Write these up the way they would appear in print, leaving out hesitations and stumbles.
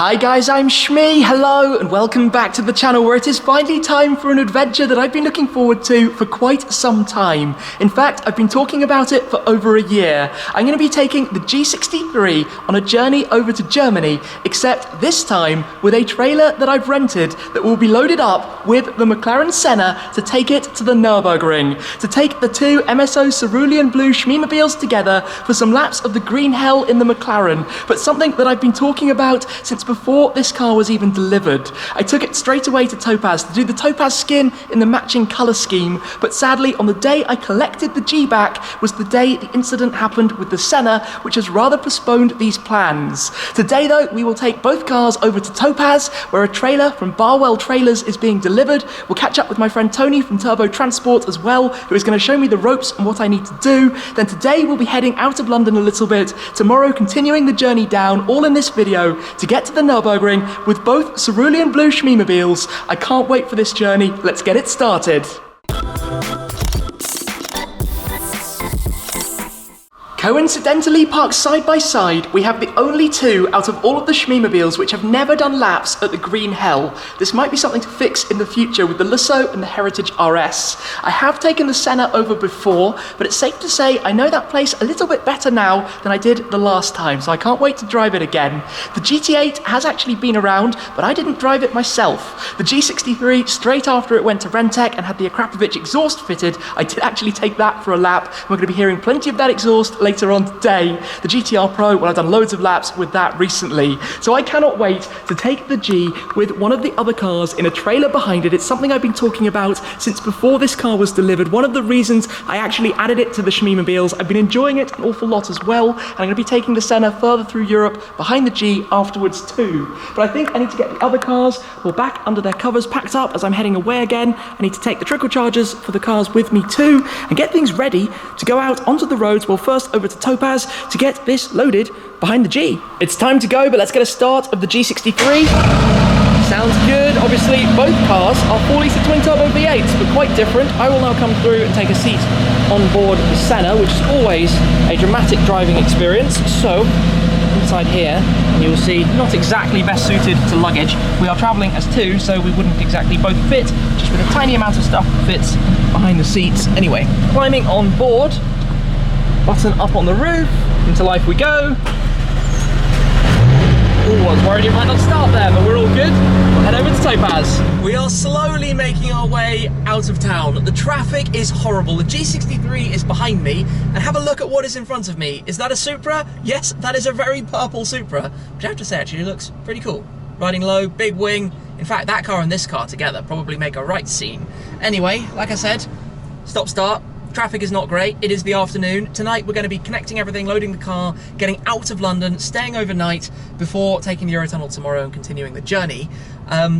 Hi guys, I'm Shmee, hello, and welcome back to the channel where it is finally time for an adventure that I've been looking forward to for quite some time. In fact, I've been talking about it for over a year. I'm going to be taking the G63 on a journey over to Germany, except this time with a trailer that I've rented that will be loaded up with the McLaren Senna to take it to the Nürburgring, to take the two MSO cerulean blue Shmeemobiles together for some laps of the green hell in the McLaren, but something that I've been talking about since before this car was even delivered. I took it straight away to Topaz to do the Topaz skin in the matching colour scheme, but sadly on the day I collected the G back was the day the incident happened with the Senna, which has rather postponed these plans. Today though, we will take both cars over to Topaz, where a trailer from Barwell Trailers is being delivered. We'll catch up with my friend Tony from Turbo Transport as well, who is going to show me the ropes and what I need to do. Then today we'll be heading out of London a little bit, tomorrow continuing the journey down, all in this video, to get to the Nürburgring with both cerulean blue Shmeemobiles. I can't wait for this journey. Let's get it started. Coincidentally parked side by side, we have the only two out of all of the Shmeemobiles which have never done laps at the Green Hell. This might be something to fix in the future with the Lusso and the Heritage RS. I have taken the Senna over before, but it's safe to say I know that place a little bit better now than I did the last time, so I can't wait to drive it again. The GT8 has actually been around, but I didn't drive it myself. The G63, straight after it went to Rentec and had the Akrapovic exhaust fitted, I did actually take that for a lap. We're going to be hearing plenty of that exhaust later on today. The GTR Pro, well, I've done loads of laps with that recently, so I cannot wait to take the G with one of the other cars in a trailer behind it. It's something I've been talking about since before this car was delivered. One of the reasons I actually added it to the Shmeemobiles. I've been enjoying it an awful lot as well, and I'm going to be taking the Senna further through Europe behind the G afterwards too. But I think I need to get the other cars all back under their covers packed up as I'm heading away again. I need to take the trickle chargers for the cars with me too and get things ready to go out onto the roads. Well, first over to Topaz to get this loaded behind the G. It's time to go, but let's get a start of the G63. Sounds good. Obviously, both cars are 4-litre twin-turbo V8s, but quite different. I will now come through and take a seat on board the Senna, which is always a dramatic driving experience. So, inside here, you will see not exactly best suited to luggage. We are travelling as two, so we wouldn't exactly both fit, just with a tiny amount of stuff that fits behind the seats. Anyway, climbing on board, button up on the roof, into life we go. Oh, I was worried it might not start there, but we're all good. We'll head over to Topaz. We are slowly making our way out of town. The traffic is horrible. The G63 is behind me, and have a look at what is in front of me. Is that a Supra? Yes, that is a very purple Supra, which I have to say actually looks pretty cool. Riding low, big wing. In fact, that car and this car together probably make a right scene. Anyway, like I said, stop start. Traffic is not great. It is the afternoon. Tonight we're going to be connecting everything, loading the car, getting out of London, staying overnight before taking the Eurotunnel tomorrow and continuing the journey,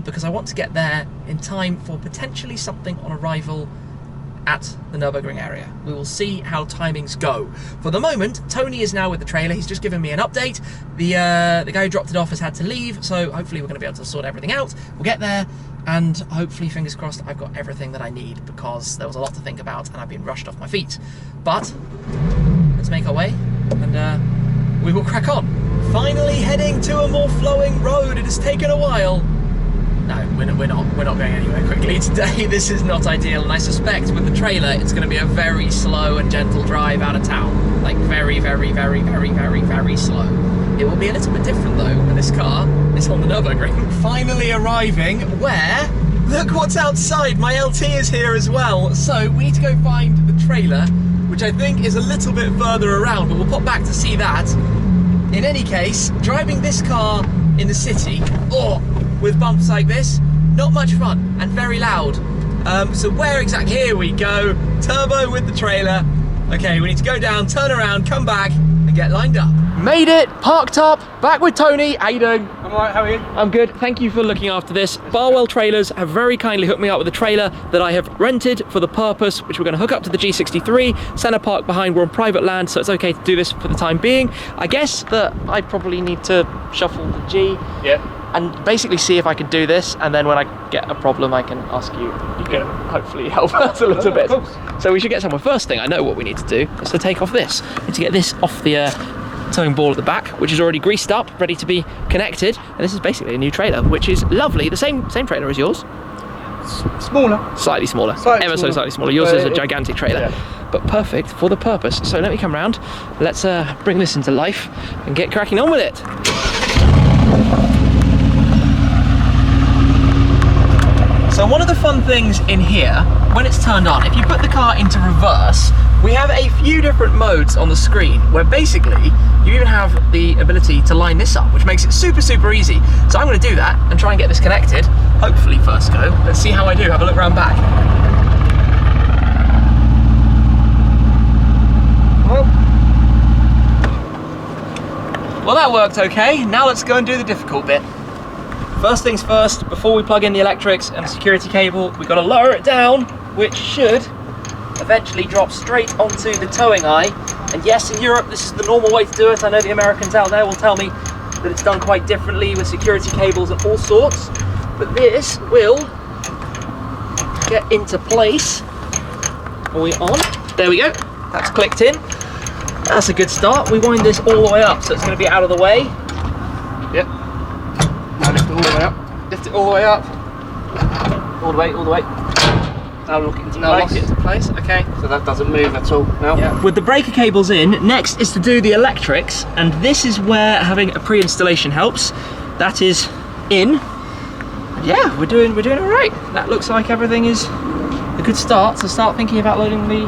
because I want to get there in time for potentially something on arrival at the Nürburgring area. We will see how timings go. For the moment, Tony is now with the trailer. He's just given me an update. The guy who dropped it off has had to leave, so hopefully we're going to be able to sort everything out. We'll get there, and hopefully, fingers crossed, I've got everything that I need, because there was a lot to think about and I've been rushed off my feet. But let's make our way and we will crack on. Finally heading to a more flowing road. It has taken a while. No, we're not going anywhere quickly today. This is not ideal, and I suspect with the trailer it's going to be a very slow and gentle drive out of town. Like very, very, very, very, very, very slow. It will be a little bit different though when this car is on the Nürburgring. Finally arriving where, look what's outside, my LT is here as well. So we need to go find the trailer, which I think is a little bit further around, but we'll pop back to see that. In any case, driving this car in the city, with bumps like this, not much fun and very loud. So where exactly, here we go, turbo with the trailer. Okay, we need to go down, turn around, come back and get lined up. Made it, parked up, back with Tony. How you doing? I'm alright, how are you? I'm good, thank you for looking after this. Barwell Trailers have very kindly hooked me up with a trailer that I have rented for the purpose, which we're going to hook up to the G63. Senna park behind, we're on private land, so it's okay to do this for the time being. I guess that I probably need to shuffle the G. Yeah. And basically see if I can do this, and then when I get a problem I can ask you. You can hopefully help us a little bit. So we should get somewhere. First thing I know what we need to do is to take off this. We need to get this off the towing ball at the back, which is already greased up, ready to be connected. And this is basically a new trailer, which is lovely. The same trailer as yours. Smaller. Slightly smaller. Slightly so slightly smaller. Yours is a gigantic trailer. Yeah. But perfect for the purpose. So let me come round. Let's bring this into life and get cracking on with it. So one of the fun things in here, when it's turned on, if you put the car into reverse, we have a few different modes on the screen where basically you even have the ability to line this up, which makes it super, super easy. So I'm going to do that and try and get this connected. Hopefully first go. Let's see how I do. Have a look round back. Well, that worked okay. Now let's go and do the difficult bit. First things first, before we plug in the electrics and the security cable, we've got to lower it down, which should eventually drop straight onto the towing eye. And yes, in Europe, this is the normal way to do it. I know the Americans out there will tell me that it's done quite differently with security cables and all sorts, but this will get into place. Are we on? There we go. That's clicked in. That's a good start. We wind this all the way up, so it's going to be out of the way. Yep. Now lift it all the way up. Lift it all the way up. All the way, all the way. Now lock it into place. Lock it into place, okay. So that doesn't move at all now. Yeah. With the breaker cables in, next is to do the electrics, and this is where having a pre-installation helps. That is in. Yeah, we're doing all right. That looks like everything is a good start. So start thinking about loading the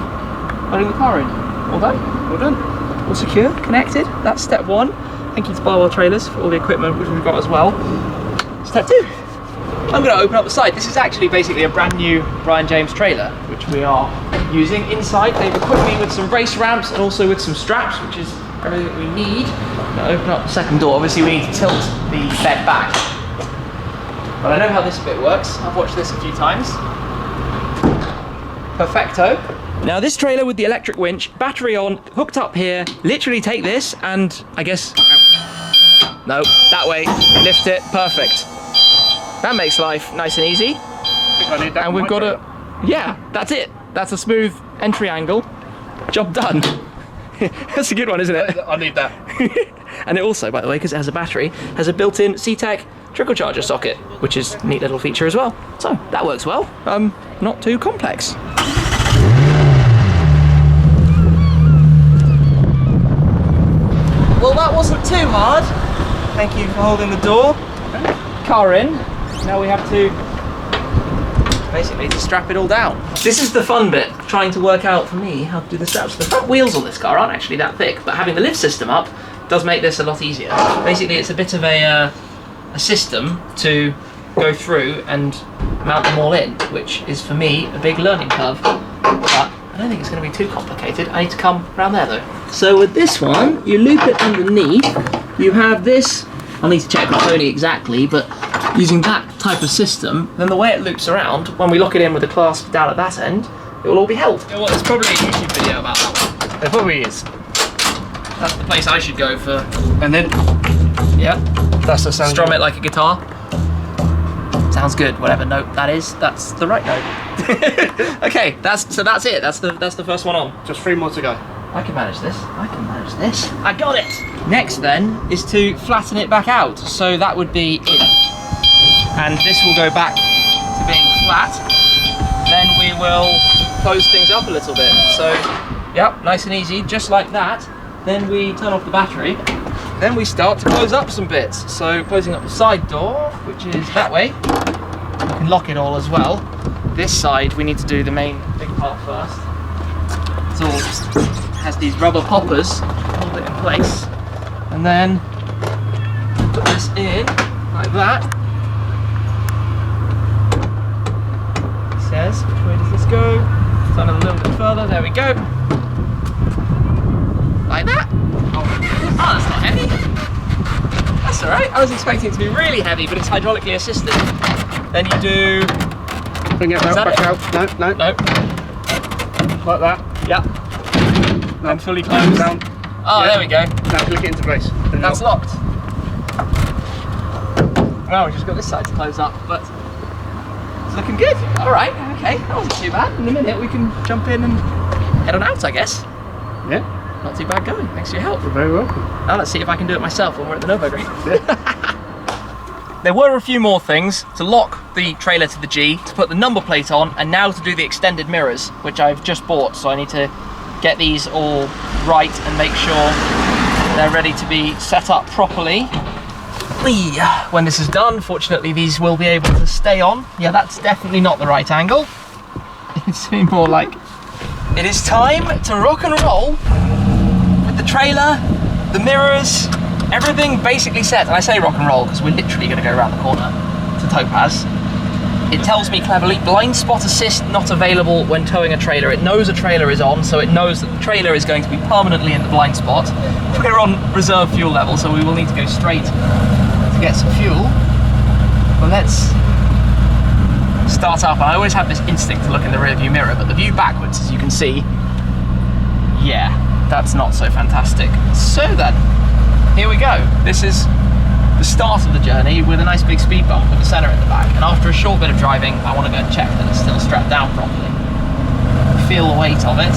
car in. All done? All done. All secure, connected. That's step one. Thank you to Barwell Trailers for all the equipment which we've got as well. Step two. I'm going to open up the side. This is actually basically a brand new Brian James trailer, which we are using. Inside, they've equipped me with some race ramps and also with some straps, which is everything that we need. I'm going to open up the second door. Obviously, we need to tilt the bed back. But I know how this bit works. I've watched this a few times. Perfecto. Now this trailer with the electric winch, battery on, hooked up here, literally take this and I guess, no, that way, lift it, perfect. That makes life nice and easy. I need that and we've got a, yeah, that's it. That's a smooth entry angle. Job done. That's a good one, isn't it? I need that. And it also, by the way, because it has a battery, has a built-in CTEC trickle charger socket, which is a neat little feature as well. So that works well. Not too complex. Well, that wasn't too hard. Thank you for holding the door. Car in. Now we have to basically to strap it all down. This is the fun bit, trying to work out for me how to do the straps. The front wheels on this car aren't actually that thick, but having the lift system up does make this a lot easier. Basically, it's a bit of a system to go through and mount them all in, which is for me a big learning curve. But I don't think it's going to be too complicated. I need to come around there though. So with this one, you loop it underneath. You have this, I'll need to check my pony exactly, but using that type of system, then the way it loops around, when we lock it in with the clasp down at that end, it will all be held. You know what, there's probably a YouTube video about that one. There probably is. That's the place I should go for. And then, yeah, that's the sound. Strum it like a guitar. Sounds good. Whatever note that is, that's the right note. Okay, that's it. That's the first one on. Just 3 more to go. I can manage this. I can manage this. I got it. Next then is to flatten it back out. So that would be in, and this will go back to being flat. Then we will close things up a little bit. So, yep, nice and easy, just like that. Then we turn off the battery. Then we start to close up some bits. So closing up the side door, which is that way. You can lock it all as well. This side, we need to do the main big part first. It's all has these rubber poppers, hold it in place. And then put this in like that. It says, which way does this go? Turn it a little bit further, there we go. Like that. Oh, that's not heavy. That's alright. I was expecting it to be really heavy, but it's hydraulically assisted. Then you do... Bring it back out. No. Like that. Yeah. No. And fully closed. Down. Oh, yeah. There we go. Now click it into place. That's locked. Well, we just got this side to close up, but it's looking good. Alright, okay. That wasn't too bad. In a minute we can jump in and head on out, I guess. Yeah. Not too bad going. Thanks for your help. You're very welcome. Now let's see if I can do it myself when we're at the Nürburgring. There were a few more things: to lock the trailer to the G, to put the number plate on, and now to do the extended mirrors, which I've just bought. So I need to get these all right and make sure they're ready to be set up properly. When this is done, fortunately these will be able to stay on. Yeah, that's definitely not the right angle. It's more like it is time to rock and roll with the trailer, the mirrors, everything basically set. And I say rock and roll because we're literally going to go around the corner to Topaz. It tells me cleverly, blind spot assist not available when towing a trailer. It knows a trailer is on, so it knows that the trailer is going to be permanently in the blind spot. We're on reserve fuel level, so we will need to go straight to get some fuel. But let's start up. And I always have this instinct to look in the rear view mirror, but the view backwards, as you can see, yeah, that's not so fantastic. So then, here we go. This is the start of the journey with a nice big speed bump with the Senna in the back. And after a short bit of driving, I want to go and check that it's still strapped down properly. Feel the weight of it.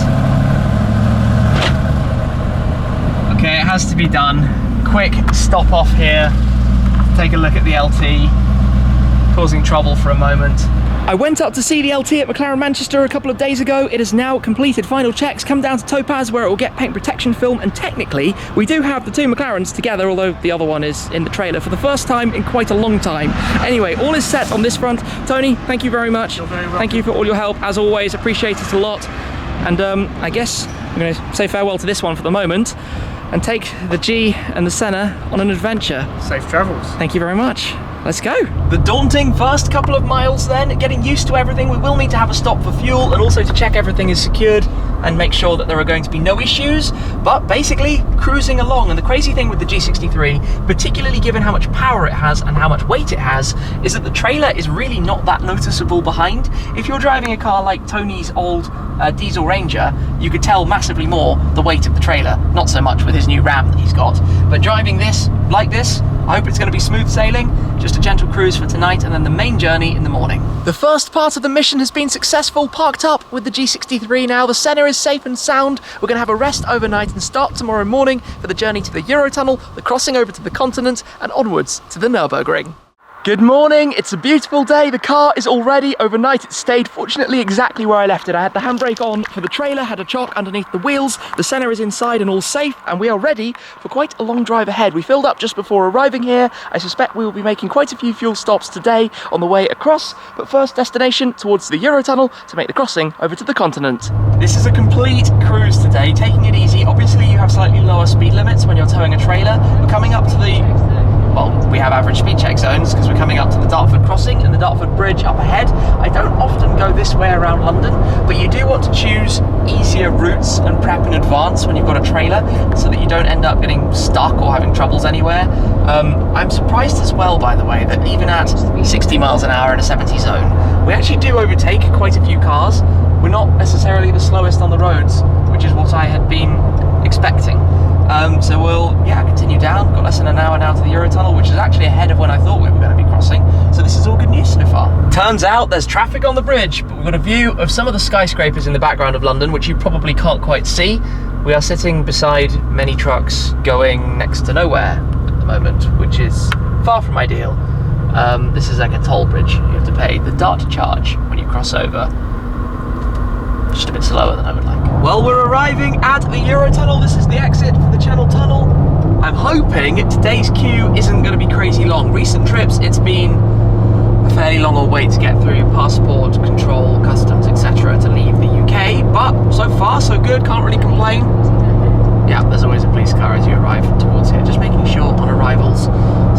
Okay, it has to be done. Quick stop off here. Take a look at the LT, causing trouble for a moment. I went up to see the LT at McLaren Manchester a couple of days ago. It has now completed final checks, come down to Topaz where it will get paint protection film, and technically we do have the two McLarens together, although the other one is in the trailer for the first time in quite a long time. Anyway, all is set on this front. Tony, thank you very much. You're very welcome. Thank you for all your help, as always, appreciate it a lot. And I guess I'm going to say farewell to this one for the moment and take the G and the Senna on an adventure. Safe travels. Thank you very much. Let's go. The daunting first couple of miles then, getting used to everything. We will need to have a stop for fuel and also to check everything is secured and make sure that there are going to be no issues, but basically cruising along. And the crazy thing with the G63, particularly given how much power it has and how much weight it has, is that the trailer is really not that noticeable behind. If you're driving a car like Tony's old diesel Ranger, you could tell massively more the weight of the trailer, not so much with his new Ram that he's got. But driving this, like this, I hope it's going to be smooth sailing, just a gentle cruise for tonight and then the main journey in the morning. The first part of the mission has been successful, parked up with the G63 now. The Senna is safe and sound. We're going to have a rest overnight and start tomorrow morning for the journey to the Eurotunnel, the crossing over to the continent and onwards to the Nürburgring. Good morning, it's a beautiful day. The car is all ready. Overnight it stayed fortunately exactly where I left it. I had the handbrake on for the trailer, had a chock underneath the wheels. The Senna is inside and all safe, and we are ready for quite a long drive ahead. We filled up just before arriving here. I suspect we will be making quite a few fuel stops today on the way across, but first destination towards the Eurotunnel to make the crossing over to the continent. This is a complete cruise today, taking it easy. Obviously you have slightly lower speed limits when you're towing a trailer. We're coming up to the well, we have average speed check zones because we're coming up to the Dartford crossing and the Dartford bridge up ahead. I don't often go this way around London, but you do want to choose easier routes and prep in advance when you've got a trailer so that you don't end up getting stuck or having troubles anywhere. I'm surprised as well, by the way, that even at 60 miles an hour in a 70 zone, we actually do overtake quite a few cars. We're not necessarily the slowest on the roads, which is what I had been expecting. So we'll, continue down. Got less than an hour now to the Eurotunnel, which is actually ahead of when I thought we were going to be crossing. So this is all good news so far. Turns out there's traffic on the bridge, but we've got a view of some of the skyscrapers in the background of London, which you probably can't quite see. We are sitting beside many trucks going next to nowhere at the moment, which is far from ideal. This is like a toll bridge. You have to pay the Dart charge when you cross over. Just a bit slower than I would like. Well, we're arriving at the Eurotunnel. This is the exit for the Channel Tunnel. I'm hoping today's queue isn't going to be crazy long. Recent trips, it's been a fairly long old wait to get through passport control, customs, etc. to leave the UK. But so far, so good. Can't really complain. Yeah, there's always a police car as you arrive towards here, just making sure on arrivals.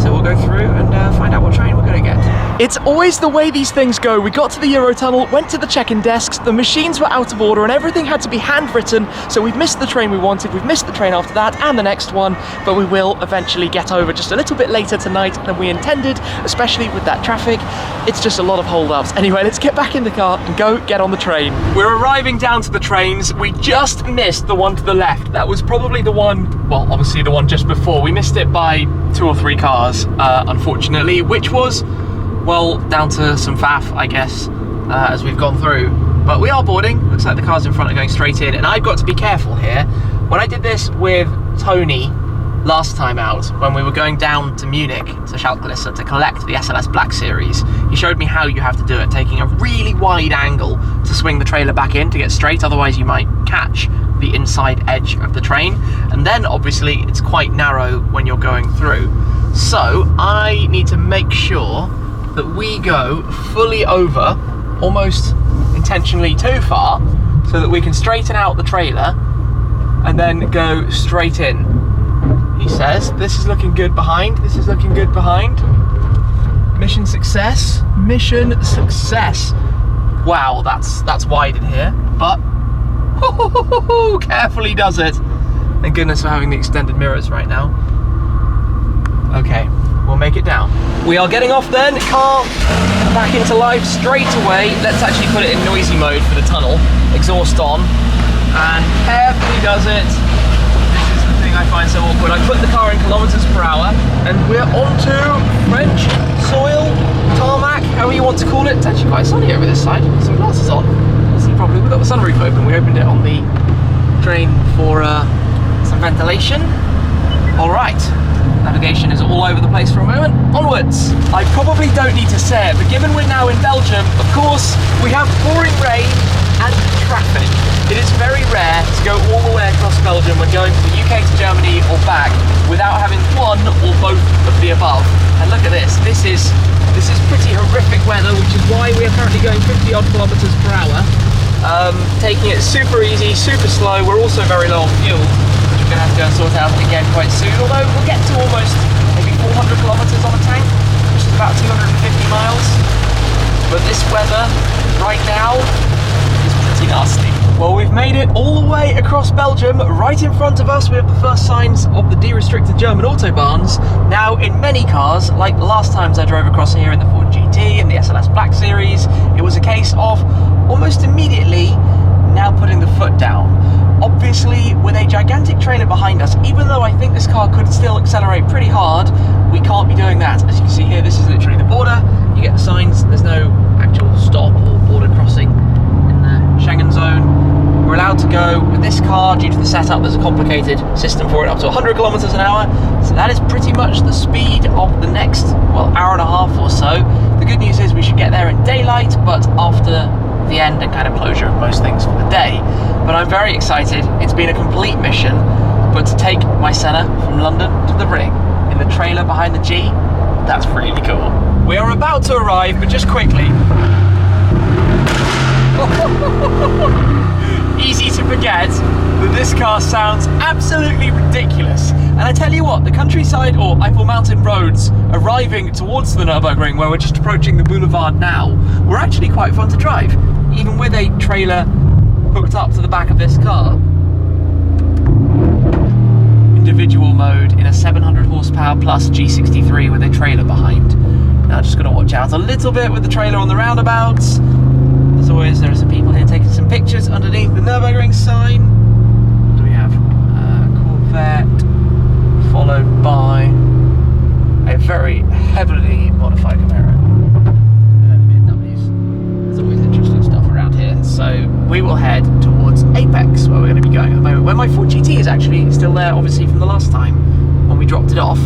So we'll go through and find out what train we're going to get. It's always the way these things go. We got to the Eurotunnel, went to the check-in desks, the machines were out of order and everything had to be handwritten, so we've missed the train we wanted, we've missed the train after that and the next one, but we will eventually get over just a little bit later tonight than we intended, especially with that traffic. It's just a lot of hold-ups. Anyway, let's get back in the car and go get on the train. We're arriving down to the trains. We just missed the one to the left. That was probably the one, well, obviously the one just before. We missed it by 2 or 3 cars, unfortunately, which was, well, down to some faff, I guess, as we've gone through. But we are boarding. Looks like the cars in front are going straight in, and I've got to be careful here When I did this with Tony last time out, when we were going down to Munich to Schaltglisse to collect the SLS Black Series, he showed me how you have to do it, taking a really wide angle to swing the trailer back in to get straight, otherwise you might catch the inside edge of the train, and then obviously it's quite narrow when you're going through. So I need to make sure that we go fully over, almost intentionally too far, so that we can straighten out the trailer and then go straight in. He says, this is looking good behind, this is looking good behind. Mission success, mission success. Wow, that's wide in here, but carefully does it. Thank goodness for having the extended mirrors right now. Okay, we'll make it down. We are getting off then, car back into life straight away. Let's actually put it in noisy mode for the tunnel, exhaust on, and carefully does it. This is the thing I find so awkward. I put the car in kilometers per hour, and we're onto French soil, tarmac, however you want to call it. It's actually quite sunny over this side. Put some glasses on. See, probably we've got the sunroof open. We opened it on the train for some ventilation. All right. Navigation is all over the place for a moment. Onwards. I probably don't need to say it, but given we're now in Belgium, of course, we have pouring rain and traffic. It is very rare to go all the way across Belgium when going from the UK to Germany or back without having one or both of the above. And look at this. This is pretty horrific weather, which is why we are currently going 50 odd kilometers per hour. Taking it super easy, super slow. We're also very low on fuel, which we're going to have to go and sort out again quite soon. Although we'll get to almost maybe 400 kilometers on a tank, which is about 250 miles. But this weather right now is pretty nasty. Well, we've made it all the way across Belgium. Right in front of us, we have the first signs of the de-restricted German Autobahns. Now, in many cars, like the last times I drove across here in the Ford GT and the SLS Black Series, it was a case of almost immediately now putting the foot down. Obviously, with a gigantic trailer behind us, even though I think this car could still accelerate pretty hard, we can't be doing that. As you can see here, this is literally the border. You get the signs, there's no actual stop or border crossing in the Schengen zone. We're allowed to go with this car due to the setup. There's a complicated system for it, up to 100 kilometers an hour. So that is pretty much the speed of the next, well, hour and a half or so. The good news is we should get there in daylight, but after the end and kind of closure of most things for the day. But I'm very excited. It's been a complete mission, but to take my Senna from London to the Ring in the trailer behind the G, that's really cool. We are about to arrive, but just quickly. Easy to forget that this car sounds absolutely ridiculous. And I tell you what, the countryside or Eiffel Mountain roads arriving towards the Nürburgring, where we're just approaching the boulevard now, were actually quite fun to drive, even with a trailer hooked up to the back of this car. Individual mode in a 700 horsepower plus G63 with a trailer behind. Now just got to watch out a little bit with the trailer on the roundabouts. As always, there are some people here taking some pictures underneath the Nürburgring sign. What do we have? Corvette, followed by a very heavily modified Camaro. BMWs. There's always interesting stuff around here. So we will head towards Apex, where we're going to be going at the moment, where my Ford GT is actually still there, obviously from the last time when we dropped it off.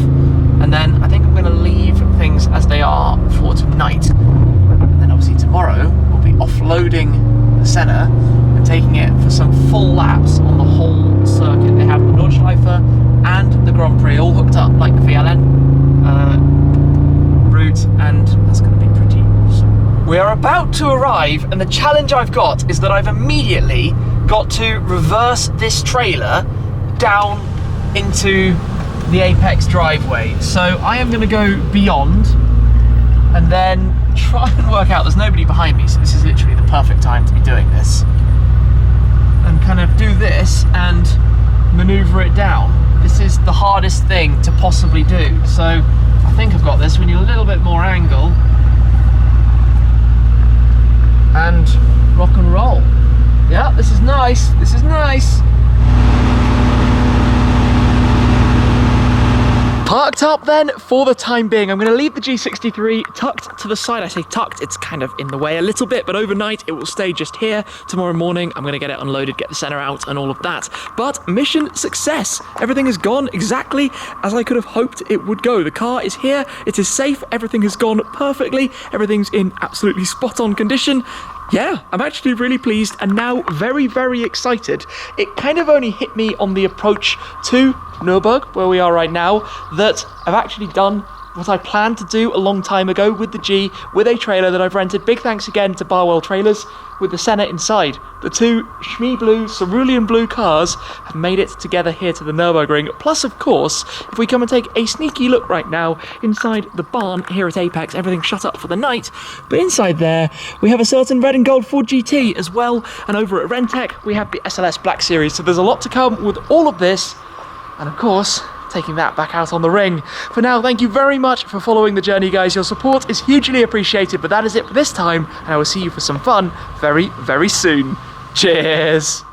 And then I think I'm going to leave things as they are for tonight. And then obviously tomorrow we'll be offloading the Senna and taking it for some full laps on the whole circuit. They have the Nordschleife and the Grand Prix all hooked up, like the VLN route, and that's going to be pretty awesome. We are about to arrive, and the challenge I've got is that I've immediately got to reverse this trailer down into the Apex driveway. So I am going to go beyond and then try and work out, there's nobody behind me, so this is literally the perfect time to be doing this, and kind of do this and maneuver it down. This is the hardest thing to possibly do, so I think I've got this. We need a little bit more angle and rock and roll. Yeah, this is nice, this is nice. This is Parked up then for the time being. I'm going to leave the G63 tucked to the side. I say tucked, it's kind of in the way a little bit, but overnight it will stay just here. Tomorrow morning I'm going to get it unloaded, get the Senna out and all of that. But mission success. Everything has gone exactly as I could have hoped it would go. The car is here, it is safe, everything has gone perfectly, everything's in absolutely spot on condition. Yeah, I'm actually really pleased and now very, very excited. It kind of only hit me on the approach to Nürburgring, where we are right now, that I've actually done what I planned to do a long time ago with the G, with a trailer that I've rented. Big thanks again to Barwell Trailers, with the Senna inside. The two Schmee Blue, cerulean blue cars have made it together here to the Nürburgring. Plus, of course, if we come and take a sneaky look right now inside the barn here at Apex, everything's shut up for the night, but inside there we have a certain red and gold Ford GT as well, and over at Rentec we have the SLS Black Series. So there's a lot to come with all of this, and of course, taking that back out on the ring. For now, thank you very much for following the journey, guys. Your support is hugely appreciated, but that is it for this time, and I will see you for some fun very, very soon. Cheers!